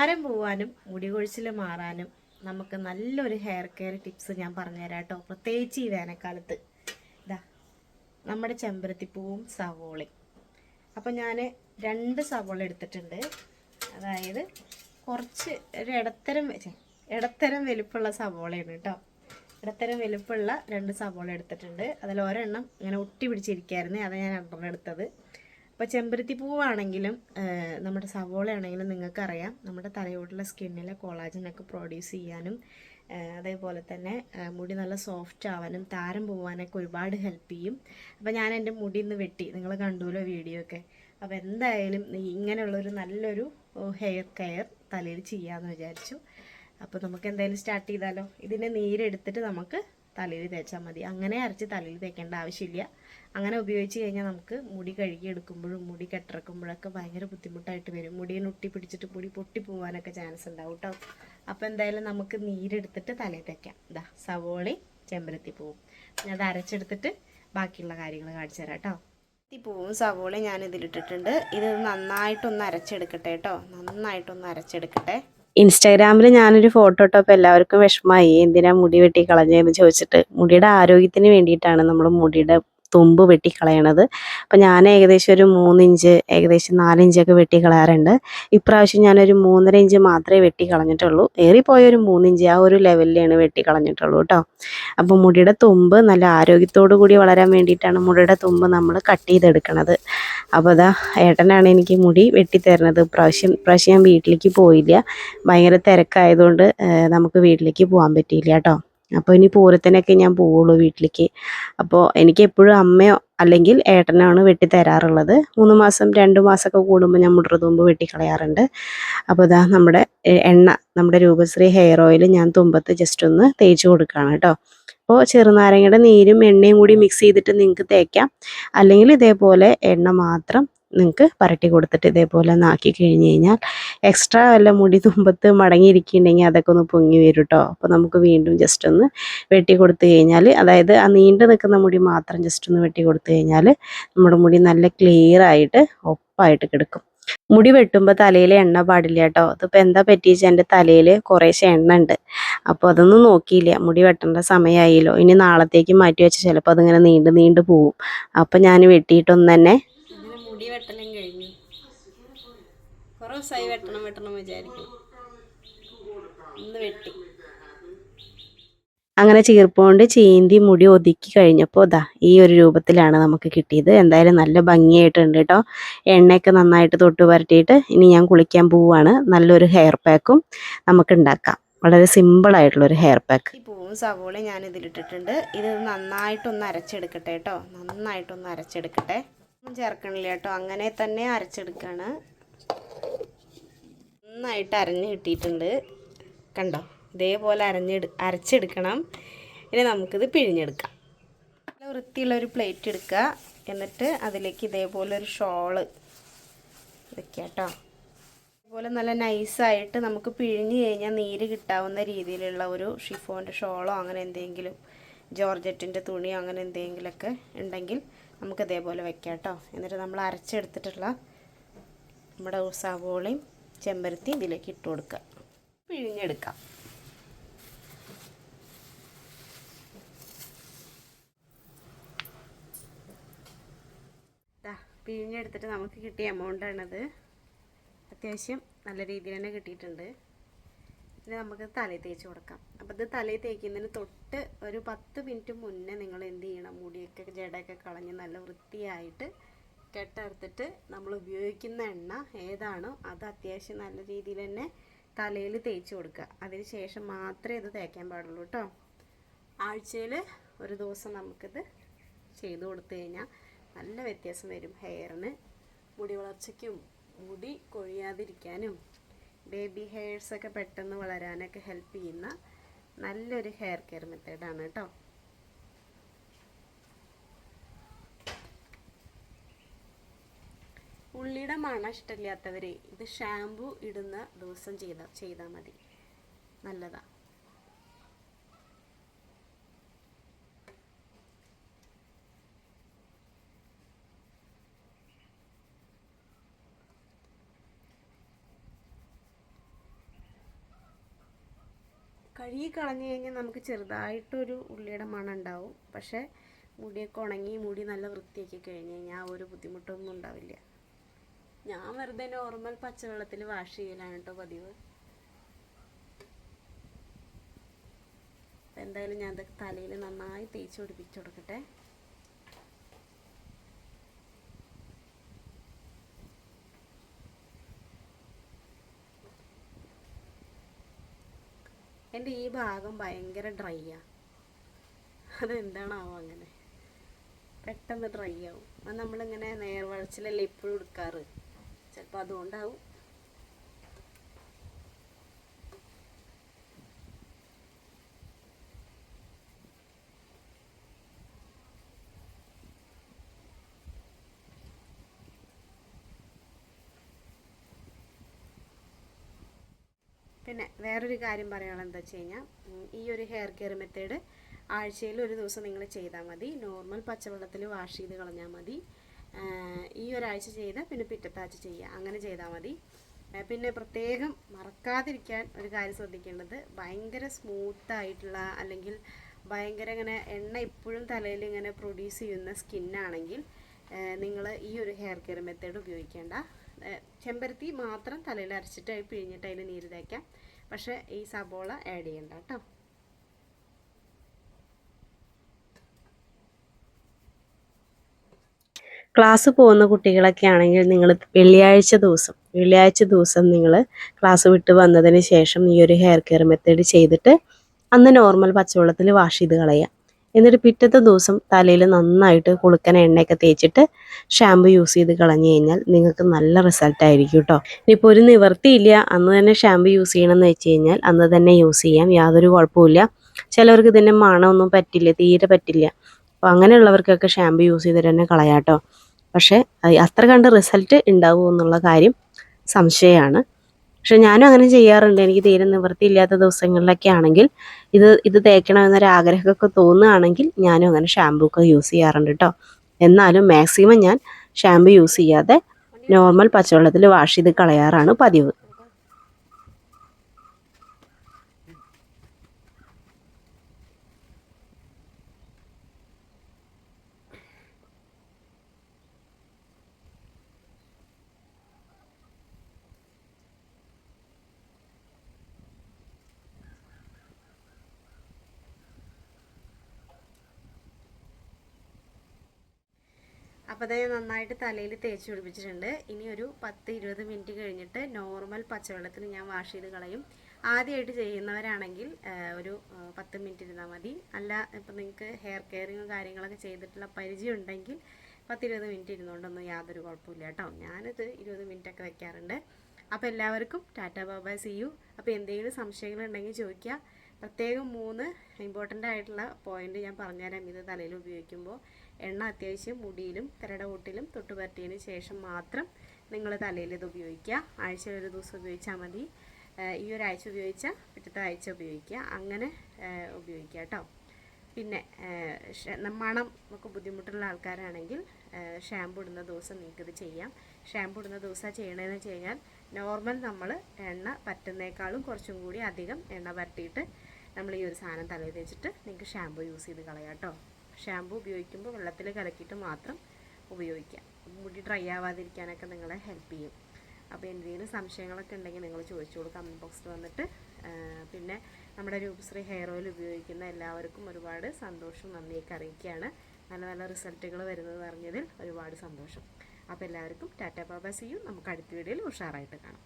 താരം പോവാനും മുടി കൊഴിച്ചിൽ മാറാനും നമുക്ക് നല്ലൊരു ഹെയർ കെയർ ടിപ്സ് ഞാൻ പറഞ്ഞുതരാം കേട്ടോ. പ്രത്യേകിച്ച് ഈ വേനൽക്കാലത്ത് ഇതാ നമ്മുടെ ചെമ്പരത്തിപ്പൂവും സവോളയും. അപ്പോൾ ഞാൻ 2 സവോള എടുത്തിട്ടുണ്ട്. അതായത് കുറച്ച് ഒരു ഇടത്തരം വലിപ്പമുള്ള സവോളയാണ് കേട്ടോ. ഇടത്തരം വലിപ്പമുള്ള 2 സവോള എടുത്തിട്ടുണ്ട്. അതിൽ ഒരെണ്ണം ഇങ്ങനെ ഒട്ടി പിടിച്ചിരിക്കുകയായിരുന്നു, അതാണ് ഞാൻ 2 എടുത്തത്. അപ്പോൾ ചെമ്പരത്തി പൂവാണെങ്കിലും നമ്മുടെ സവോളയാണെങ്കിലും നിങ്ങൾക്കറിയാം നമ്മുടെ തലയോടുള്ള സ്കിന്നിലെ കൊളാജനൊക്കെ പ്രൊഡ്യൂസ് ചെയ്യാനും അതേപോലെ തന്നെ മുടി നല്ല സോഫ്റ്റ് ആവാനും താരം പോവാനൊക്കെ ഒരുപാട് ഹെൽപ്പ് ചെയ്യും. അപ്പോൾ ഞാൻ എൻ്റെ മുടി ഇന്ന് വെട്ടി, നിങ്ങൾ കണ്ടുല്ലോ വീഡിയോ ഒക്കെ. അപ്പോൾ എന്തായാലും ഇങ്ങനെയുള്ളൊരു നല്ലൊരു ഹെയർ കെയർ തലയിൽ ചെയ്യാമെന്ന് വിചാരിച്ചു. അപ്പോൾ നമുക്ക് എന്തായാലും സ്റ്റാർട്ട് ചെയ്താലോ. ഇതിൻ്റെ നീരെടുത്തിട്ട് നമുക്ക് തലയിൽ തേച്ചാൽ മതി. അങ്ങനെ അരച്ച് തലയിൽ തേക്കേണ്ട ആവശ്യമില്ല. അങ്ങനെ ഉപയോഗിച്ച് കഴിഞ്ഞാൽ നമുക്ക് മുടി കഴുകി എടുക്കുമ്പോഴും മുടി കെട്ടിറക്കുമ്പോഴൊക്കെ ഭയങ്കര ബുദ്ധിമുട്ടായിട്ട് വരും. മുടിയെ ഒട്ടി പിടിച്ചിട്ട് മുടി പൊട്ടി പോകാനൊക്കെ ചാൻസ് ഉണ്ടാവും കേട്ടോ. അപ്പോൾ എന്തായാലും നമുക്ക് നീരെടുത്തിട്ട് തലയിൽ തേക്കാം. ഇതാ സവോളയും ചെമ്പരത്തിപ്പൂവും അത് അരച്ചെടുത്തിട്ട് ബാക്കിയുള്ള കാര്യങ്ങൾ കാണിച്ചു തരാം കേട്ടോ. പൂവും സവോളയും ഞാൻ ഇതിലിട്ടിട്ടുണ്ട്. ഇത് നന്നായിട്ടൊന്ന് അരച്ചെടുക്കട്ടെ കേട്ടോ. നന്നായിട്ടൊന്ന് അരച്ചെടുക്കട്ടെ. ഇൻസ്റ്റാഗ്രാമിൽ ഞാനൊരു ഫോട്ടോ ഇട്ടപ്പോൾ എല്ലാവർക്കും വിഷമമായി, എന്തിനാ മുടി വെട്ടി കളഞ്ഞതെന്ന് ചോദിച്ചിട്ട്. മുടിയുടെ ആരോഗ്യത്തിന് വേണ്ടിയിട്ടാണ് നമ്മൾ മുടിയുടെ തുമ്പ് വെട്ടിക്കളയണത്. അപ്പം ഞാൻ ഏകദേശം ഒരു 3 ഇഞ്ച് ഏകദേശം 4 ഇഞ്ചൊക്കെ വെട്ടിക്കളയാറുണ്ട്. ഇപ്രാവശ്യം ഞാനൊരു 3.5 ഇഞ്ച് മാത്രമേ വെട്ടിക്കളഞ്ഞിട്ടുള്ളൂ. ഏറിപ്പോയ ഒരു 3 ഇഞ്ച് ആ ഒരു ലെവലിലാണ് വെട്ടിക്കളഞ്ഞിട്ടുള്ളൂ കേട്ടോ. അപ്പോൾ മുടിയുടെ തുമ്പ് നല്ല ആരോഗ്യത്തോടു കൂടി വളരാൻ വേണ്ടിയിട്ടാണ് മുടിയുടെ തുമ്പ് നമ്മൾ കട്ട് ചെയ്തെടുക്കണത്. അപ്പോൾ അതാ ഏട്ടനാണ് എനിക്ക് മുടി വെട്ടിത്തരുന്നത്. ഇപ്രാവശ്യം ഞാൻ വീട്ടിലേക്ക് പോയില്ല, ഭയങ്കര തിരക്കായതുകൊണ്ട് നമുക്ക് വീട്ടിലേക്ക് പോകാൻ പറ്റിയില്ല കേട്ടോ. അപ്പോൾ ഇനി പൂരത്തിനൊക്കെ ഞാൻ പോവുള്ളൂ വീട്ടിലേക്ക്. അപ്പോൾ എനിക്ക് എപ്പോഴും അമ്മയോ അല്ലെങ്കിൽ ഏട്ടനാണ് വെട്ടിത്തരാറുള്ളത്. 3 മാസം 2 മാസമൊക്കെ കൂടുമ്പോൾ ഞാൻ മുടിയുടെ തുമ്പ് വെട്ടിക്കളയാറുണ്ട്. അപ്പോൾ ഇതാ നമ്മുടെ എണ്ണ, നമ്മുടെ രൂപശ്രീ ഹെയർ ഓയിൽ ഞാൻ തുമ്പത്ത് ജസ്റ്റ് ഒന്ന് തേച്ച് കൊടുക്കുകയാണ് കേട്ടോ. അപ്പോൾ ചെറുനാരങ്ങയുടെ നീരും എണ്ണയും കൂടി മിക്സ് ചെയ്തിട്ട് നിങ്ങൾക്ക് തേക്കാം, അല്ലെങ്കിൽ ഇതേപോലെ എണ്ണ മാത്രം നിങ്ങൾക്ക് പരട്ടി കൊടുത്തിട്ട് ഇതേപോലെ ഒന്ന് ആക്കി കഴിഞ്ഞ് കഴിഞ്ഞാൽ എക്സ്ട്രാ വല്ല മുടി തുമ്പത്ത് മടങ്ങിയിരിക്കുന്നുണ്ടെങ്കിൽ അതൊക്കെ ഒന്ന് പൊങ്ങി വരും കേട്ടോ. അപ്പോൾ നമുക്ക് വീണ്ടും ജസ്റ്റ് ഒന്ന് വെട്ടി കൊടുത്തു കഴിഞ്ഞാൽ, അതായത് ആ നീണ്ടു നിൽക്കുന്ന മുടി മാത്രം ജസ്റ്റ് ഒന്ന് വെട്ടി കൊടുത്തു കഴിഞ്ഞാൽ നമ്മുടെ മുടി നല്ല ക്ലിയർ ആയിട്ട് ഒപ്പായിട്ട് കിടക്കും. മുടി വെട്ടുമ്പോൾ തലയിൽ എണ്ണ പാടില്ല കേട്ടോ. അതിപ്പോൾ എന്താ പറ്റിയെച്ചാൽ എൻ്റെ തലയിൽ കുറേശ്ശെ എണ്ണ ഉണ്ട്. അപ്പോൾ അതൊന്നും നോക്കിയില്ല. മുടി വെട്ടേണ്ട സമയമായില്ലോ, ഇനി നാളത്തേക്ക് മാറ്റി വെച്ചാൽ ചിലപ്പോൾ അതിങ്ങനെ നീണ്ടു പോവും. അപ്പോൾ ഞാൻ വെട്ടിയിട്ടൊന്നും തന്നെ മുടി വെട്ടലും കഴിഞ്ഞു. കുറേ ദിവസമായി വെട്ടണം വിചാരിക്കും. ഇന്ന് വെട്ടി. അങ്ങനെ ചീർപ്പുകൊണ്ട് ചീന്തി മുടി ഒതുക്കി കഴിഞ്ഞപ്പോൾ ഇതാ ഈ ഒരു രൂപത്തിലാണ് നമുക്ക് കിട്ടിയത്. എന്തായാലും നല്ല ഭംഗിയായിട്ടുണ്ട് കേട്ടോ. എണ്ണയൊക്കെ നന്നായിട്ട് തൊട്ട് പരട്ടിയിട്ട് ഇനി ഞാൻ കുളിക്കാൻ പോവുകയാണ്. നല്ലൊരു ഹെയർ പാക്കും നമുക്ക് ഉണ്ടാക്കാം. വളരെ സിമ്പിളായിട്ടുള്ളൊരു ഹെയർ പാക്ക്. ഈ പൂവും സവോളയും ഞാൻ ഇതിലിട്ടിട്ടുണ്ട്. ഇത് നന്നായിട്ടൊന്ന് അരച്ചെടുക്കട്ടെ കേട്ടോ. നന്നായിട്ടൊന്ന് അരച്ചെടുക്കട്ടെ. ഒന്നും ചേർക്കണില്ല കേട്ടോ, അങ്ങനെ തന്നെ അരച്ചെടുക്കുകയാണ്. നന്നായിട്ട് അരഞ്ഞ് കിട്ടിയിട്ടുണ്ട് കണ്ടോ. ഇതേപോലെ അരച്ചെടുക്കണം. ഇനി നമുക്കിത് പിഴിഞ്ഞെടുക്കാം. നല്ല വൃത്തിയുള്ളൊരു പ്ലേറ്റ് എടുക്കുക. എന്നിട്ട് അതിലേക്ക് ഇതേപോലെ ഒരു ഷോള് വെക്കുക കേട്ടോ. ഇതുപോലെ നല്ല നൈസായിട്ട് നമുക്ക് പിഴിഞ്ഞ് കഴിഞ്ഞാൽ നീര് കിട്ടാവുന്ന രീതിയിലുള്ള ഒരു ഷിഫോൻ്റെ ഷോളോ അങ്ങനെ എന്തെങ്കിലും ജോർജറ്റിൻ്റെ തുണിയോ അങ്ങനെ എന്തെങ്കിലുമൊക്കെ ഉണ്ടെങ്കിൽ നമുക്ക് ഇതേപോലെ വെക്കാം കേട്ടോ. എന്നിട്ട് നമ്മൾ അരച്ചെടുത്തിട്ടുള്ള നമ്മുടെ സവോളയും ചെമ്പരത്തി ഇതിലേക്ക് ഇട്ട് കൊടുക്കുക. പിഴിഞ്ഞെടുക്കാം. പിഴിഞ്ഞെടുത്തിട്ട് നമുക്ക് കിട്ടിയ എമൗണ്ടാണത്. അത്യാവശ്യം നല്ല രീതിയിൽ തന്നെ കിട്ടിയിട്ടുണ്ട്. ഇനി നമുക്ക് തലയിൽ തേച്ച് കൊടുക്കാം. അപ്പോൾ ഇത് തലയിൽ തേക്കുന്നതിന് തൊട്ട് ഒരു 10 മിനിറ്റ് മുന്നേ നിങ്ങൾ എന്ത് ചെയ്യണം, മുടിയൊക്കെ ജടയൊക്കെ കളഞ്ഞ് നല്ല വൃത്തിയായിട്ട് കെട്ടറുത്തിട്ട് നമ്മൾ ഉപയോഗിക്കുന്ന എണ്ണ ഏതാണോ അത് അത്യാവശ്യം നല്ല രീതിയിൽ തന്നെ തലയിൽ തേച്ച് കൊടുക്കുക. അതിന് ശേഷം മാത്രമേ ഇത് തേക്കാൻ പാടുള്ളൂ കേട്ടോ. ആഴ്ചയിൽ ഒരു ദിവസം നമുക്കിത് ചെയ്ത് കൊടുത്തു കഴിഞ്ഞാൽ നല്ല വ്യത്യാസം വരും ഹെയറിന്. മുടി വളർച്ചയ്ക്കും മുടി കൊഴിയാതിരിക്കാനും ബേബി ഹെയർസൊക്കെ പെട്ടെന്ന് വളരാനൊക്കെ ഹെൽപ്പ് ചെയ്യുന്ന നല്ലൊരു ഹെയർ കെയർ മെത്തേഡാണ് കേട്ടോ. ഉള്ളിയുടെ മണം ഇഷ്ടമില്ലാത്തവർ ഇത് ഷാമ്പു ഇടുന്ന ദിവസം ചെയ്താൽ മതി, നല്ലതാണ്. കഴുകി കളഞ്ഞു കഴിഞ്ഞാൽ നമുക്ക് ചെറുതായിട്ടൊരു ഉള്ളിയുടെ മണം ഉണ്ടാവും. പക്ഷേ മുടിയൊക്കെ ഉണങ്ങി മുടി നല്ല വൃത്തിയാക്കി കഴിഞ്ഞ് കഴിഞ്ഞാൽ ആ ഒരു ബുദ്ധിമുട്ടൊന്നും ഉണ്ടാവില്ല. ഞാൻ വെറുതെ നോർമൽ പച്ചവെള്ളത്തിൽ വാഷ് ചെയ്യലാണ് കേട്ടോ പതിവ്. എന്തായാലും ഞാൻ അതൊക്കെ തലയിൽ നന്നായി തേച്ച് പിടിപ്പിച്ച് കൊടുക്കട്ടെ. എൻ്റെ ഈ ഭാഗം ഭയങ്കര ഡ്രൈയാണ്. അതെന്താണാവോ അങ്ങനെ പെട്ടെന്ന് ഡ്രൈ ആവും. അത് നമ്മളിങ്ങനെ നേർവഴച്ചിലല്ലേ ഇപ്പോഴും എടുക്കാറ്, ചിലപ്പോൾ അതുകൊണ്ടാവും. പിന്നെ വേറൊരു കാര്യം പറയാനുള്ളത് എന്താ വെച്ച് കഴിഞ്ഞാൽ, ഈ ഒരു ഹെയർ കെയർ മെത്തേഡ് ആഴ്ചയിൽ ഒരു ദിവസം നിങ്ങൾ ചെയ്താൽ മതി. നോർമൽ പച്ചവെള്ളത്തിൽ വാഷ് ചെയ്ത് കളഞ്ഞാൽ മതി. ഈ ഒരാഴ്ച ചെയ്താൽ പിന്നെ പിറ്റത്തെ ആഴ്ച ചെയ്യുക, അങ്ങനെ ചെയ്താൽ മതി. പിന്നെ പ്രത്യേകം മറക്കാതിരിക്കാൻ ഒരു കാര്യം ശ്രദ്ധിക്കേണ്ടത്, ഭയങ്കര സ്മൂത്തായിട്ടുള്ള അല്ലെങ്കിൽ ഭയങ്കര ഇങ്ങനെ എണ്ണ ഇപ്പോഴും തലയിൽ ഇങ്ങനെ പ്രൊഡ്യൂസ് ചെയ്യുന്ന സ്കിന്നാണെങ്കിൽ നിങ്ങൾ ഈ ഒരു ഹെയർ കെയർ മെത്തേഡ് ഉപയോഗിക്കേണ്ട. ചെമ്പരത്തി മാത്രം തലയിൽ അരച്ചിട്ട് പിഴിഞ്ഞിട്ട് അതിൽ നീര് തേക്കാം. പക്ഷേ ഈ സബോള ആഡ് ചെയ്യണ്ട കേട്ടോ. ക്ലാസ് പോകുന്ന കുട്ടികളൊക്കെ ആണെങ്കിൽ നിങ്ങൾ വെള്ളിയാഴ്ച ദിവസം നിങ്ങൾ ക്ലാസ് വിട്ട് വന്നതിന് ശേഷം ഈ ഒരു ഹെയർ കെയർ മെത്തേഡ് ചെയ്തിട്ട് അന്ന് നോർമൽ പച്ചവെള്ളത്തിൽ വാഷ് ചെയ്ത് കളയുക. എന്നിട്ട് പിറ്റത്തെ ദിവസം തലയിൽ നന്നായിട്ട് കുളുക്കൻ എണ്ണയൊക്കെ തേച്ചിട്ട് ഷാമ്പു യൂസ് ചെയ്ത് കളഞ്ഞു കഴിഞ്ഞാൽ നിങ്ങൾക്ക് നല്ല റിസൾട്ട് ആയിരിക്കും കേട്ടോ. ഇനിയിപ്പോൾ ഒരു നിവർത്തിയില്ല അന്ന് തന്നെ ഷാമ്പു യൂസ് ചെയ്യണമെന്ന് വെച്ച് കഴിഞ്ഞാൽ അന്ന് തന്നെ യൂസ് ചെയ്യാം, യാതൊരു കുഴപ്പമില്ല. ചിലവർക്ക് ഇതിൻ്റെ മണമൊന്നും പറ്റില്ല, തീരെ പറ്റില്ല. അപ്പോൾ അങ്ങനെയുള്ളവർക്കൊക്കെ ഷാമ്പു യൂസ് ചെയ്തിട്ട് തന്നെ കളയാം കേട്ടോ. പക്ഷേ അത്ര കണ്ട് റിസൾട്ട് ഉണ്ടാവുമോ എന്നുള്ള കാര്യം സംശയമാണ്. പക്ഷെ ഞാനും അങ്ങനെ ചെയ്യാറുണ്ട്. എനിക്ക് തീരെ നിവൃത്തിയില്ലാത്ത ദിവസങ്ങളിലൊക്കെ ആണെങ്കിൽ ഇത് തേക്കണമെന്നൊരാഗ്രഹമൊക്കെ തോന്നുകയാണെങ്കിൽ ഞാനും അങ്ങനെ ഷാമ്പൂ ഒക്കെ യൂസ് ചെയ്യാറുണ്ട് കേട്ടോ. എന്നാലും മാക്സിമം ഞാൻ ഷാമ്പു യൂസ് ചെയ്യാതെ നോർമൽ പച്ചവെള്ളത്തിൽ വാഷ് ചെയ്ത് കളയാറാണ് പതിവ്. അപ്പോൾ അതേ നന്നായിട്ട് തലയിൽ തേച്ച് പിടിപ്പിച്ചിട്ടുണ്ട്. ഇനി ഒരു 10-20 മിനിറ്റ് കഴിഞ്ഞിട്ട് നോർമൽ പച്ചവെള്ളത്തിൽ ഞാൻ വാഷ് ചെയ്ത് കളയും. ആദ്യമായിട്ട് ചെയ്യുന്നവരാണെങ്കിൽ ഒരു 10 മിനിറ്റ് ഇരുന്നാൽ മതി. അല്ല ഇപ്പം നിങ്ങൾക്ക് ഹെയർ കെയറിങ്ങും കാര്യങ്ങളൊക്കെ ചെയ്തിട്ടുള്ള പരിചയം ഉണ്ടെങ്കിൽ 10-20 മിനിറ്റ് ഇരുന്നുകൊണ്ടൊന്നും യാതൊരു കുഴപ്പമില്ല കേട്ടോ. ഞാനിത് 20 മിനിറ്റൊക്കെ വെക്കാറുണ്ട്. അപ്പോൾ എല്ലാവർക്കും ടാറ്റാ ബൈ സീ യു. അപ്പോൾ എന്തെങ്കിലും സംശയങ്ങളുണ്ടെങ്കിൽ ചോദിക്കുക. പ്രത്യേകം 3 ഇമ്പോർട്ടൻ്റ് ആയിട്ടുള്ള പോയിന്റ് ഞാൻ പറഞ്ഞുതരാം. ഇത് തലയിൽ ഉപയോഗിക്കുമ്പോൾ എണ്ണ അത്യാവശ്യം മുടിയിലും തലയുടെ തൊട്ടുപരട്ടിയതിന് ശേഷം മാത്രം നിങ്ങൾ തലയിൽ ഇത് ഉപയോഗിക്കുക. ആഴ്ചയിൽ ഒരു ദിവസം ഉപയോഗിച്ചാൽ മതി. ഈ ഒരാഴ്ച ഉപയോഗിച്ചാൽ പിറ്റത്തെ ആഴ്ച ഉപയോഗിക്കുക, അങ്ങനെ ഉപയോഗിക്കുക കേട്ടോ. പിന്നെ മണം ഒക്കെ ബുദ്ധിമുട്ടുള്ള ആൾക്കാരാണെങ്കിൽ ഷാമ്പു ഇടുന്ന ദിവസം നിങ്ങൾക്കിത് ചെയ്യാം. ഷാമ്പു ഇടുന്ന ദിവസം ചെയ്യണമെന്ന് വെച്ച് കഴിഞ്ഞാൽ നോർമൽ നമ്മൾ എണ്ണ പറ്റുന്നേക്കാളും കുറച്ചും കൂടി അധികം എണ്ണ പരട്ടിയിട്ട് നമ്മൾ ഈ ഒരു സാധനം തലയിൽ തേച്ചിട്ട് നിങ്ങൾക്ക് ഷാമ്പു യൂസ് ചെയ്ത് കളയാം കേട്ടോ. ഷാമ്പു ഉപയോഗിക്കുമ്പോൾ വെള്ളത്തിൽ കലക്കിയിട്ട് മാത്രം ഉപയോഗിക്കുക. മുടി ഡ്രൈ ആവാതിരിക്കാനൊക്കെ നിങ്ങളെ ഹെൽപ്പ് ചെയ്യും. അപ്പോൾ എന്തെങ്കിലും സംശയങ്ങളൊക്കെ ഉണ്ടെങ്കിൽ നിങ്ങൾ ചോദിച്ചോളൂ കമൻറ്റ് ബോക്സിൽ വന്നിട്ട്. പിന്നെ നമ്മുടെ രൂപശ്രീ ഹെയർ ഓയിൽ ഉപയോഗിക്കുന്ന എല്ലാവർക്കും ഒരുപാട് സന്തോഷം നന്ദിയൊക്കെ അറിയിക്കുകയാണ്. നല്ല നല്ല റിസൾട്ടുകൾ വരുന്നത് അറിഞ്ഞതിൽ ഒരുപാട് സന്തോഷം. അപ്പോൾ എല്ലാവർക്കും tata bye bye see you. നമുക്ക് അടുത്ത വീഡിയോയിൽ ഉഷാറായിട്ട് കാണാം.